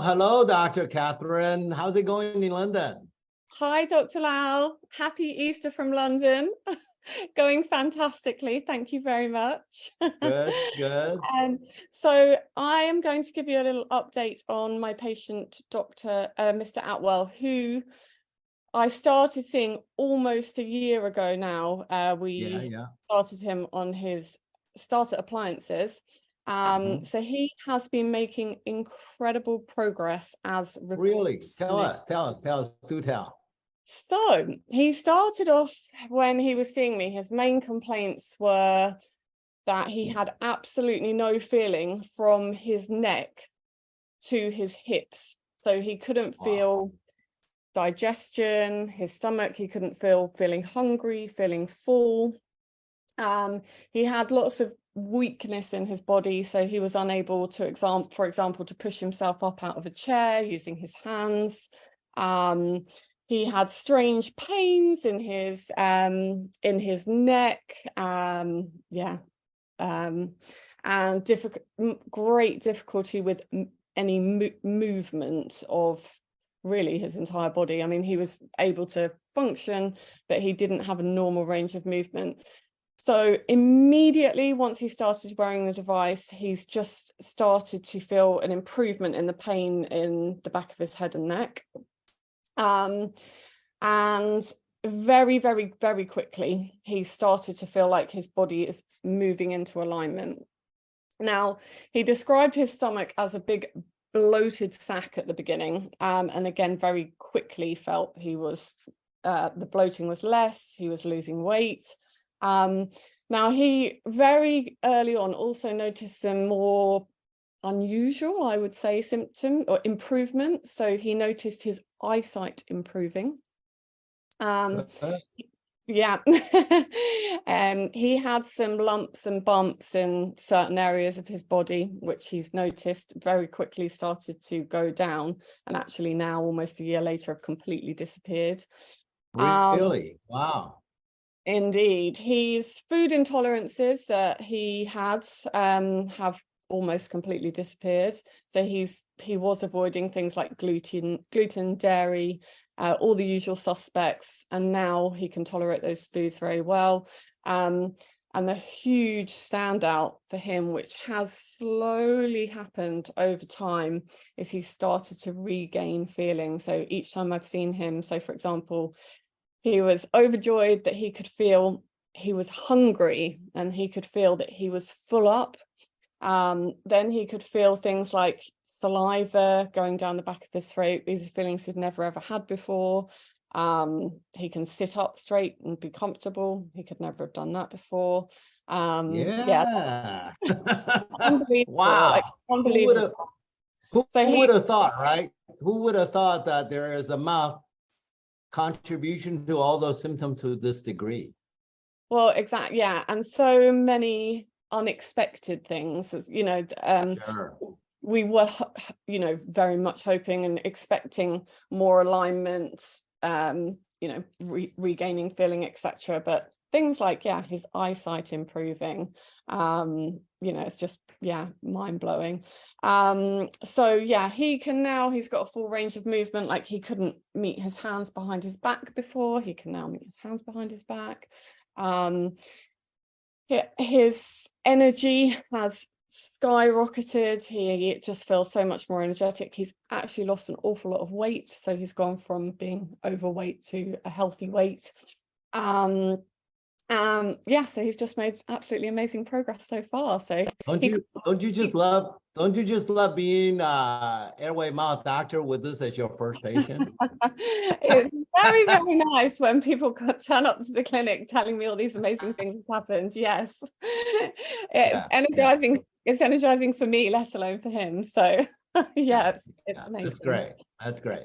hello, Dr. Catherine. How's it going in London? Hi, Dr. Lau. Happy Easter from London. Going fantastically. Thank you very much. Good, good. So I am going to give you a little update on my patient, Mr. Atwell, who I started seeing almost a year ago now. We started him on his starter appliances. So he has been making incredible progress as Really? Tell us, do tell. So he started off when he was seeing me. His main complaints were that he had absolutely no feeling from his neck to his hips. So he couldn't feel digestion, his stomach, he couldn't feeling hungry, feeling full. He had lots of weakness in his body, so he was unable to, for example, to push himself up out of a chair using his hands. He had strange pains in his neck, and great difficulty with any movement of really his entire body. I mean, he was able to function, but he didn't have a normal range of movement. So immediately once he started wearing the device, he's just started to feel an improvement in the pain in the back of his head and neck. And very, very, very quickly, he started to feel like his body is moving into alignment. Now, he described his stomach as a big bloated sack at the beginning, and again, very quickly felt he was, the bloating was less, he was losing weight. Now, he very early on also noticed some more unusual, I would say, symptom or improvement. So he noticed his eyesight improving. He had some lumps and bumps in certain areas of his body, which he's noticed very quickly started to go down, and actually now, almost a year later, have completely disappeared. Really? Wow. Indeed. His food intolerances that he had have almost completely disappeared. So he was avoiding things like gluten, dairy, all the usual suspects, and now he can tolerate those foods very well. And the huge standout for him, which has slowly happened over time, is he started to regain feeling. So each time I've seen him, so for example, he was overjoyed that he could feel he was hungry and he could feel that he was full up. Then he could feel things like saliva going down the back of his throat. These are feelings he'd never ever had before. He can sit up straight and be comfortable. He could never have done that before. Unbelievable. Wow. Like, unbelievable. Who would have thought, right? Who would have thought that there is a mouth contribution to all those symptoms to this degree? Well, exactly. Yeah. And so many unexpected things, as you know, we were, very much hoping and expecting more alignment, regaining feeling, etc. But things like, his eyesight improving, it's just, mind blowing. He can now, he's got a full range of movement. Like, he couldn't meet his hands behind his back before, he can now meet his hands behind his back. His energy has skyrocketed. He just feels so much more energetic. He's actually lost an awful lot of weight, so he's gone from being overweight to a healthy weight. So he's just made absolutely amazing progress so far. So don't you just love being Airway mouth doctor with this as your first patient? It's very, very nice when people turn up to the clinic telling me all these amazing things have happened. Yes, it's energizing. It's energizing for me, let alone for him. So it's amazing. That's great.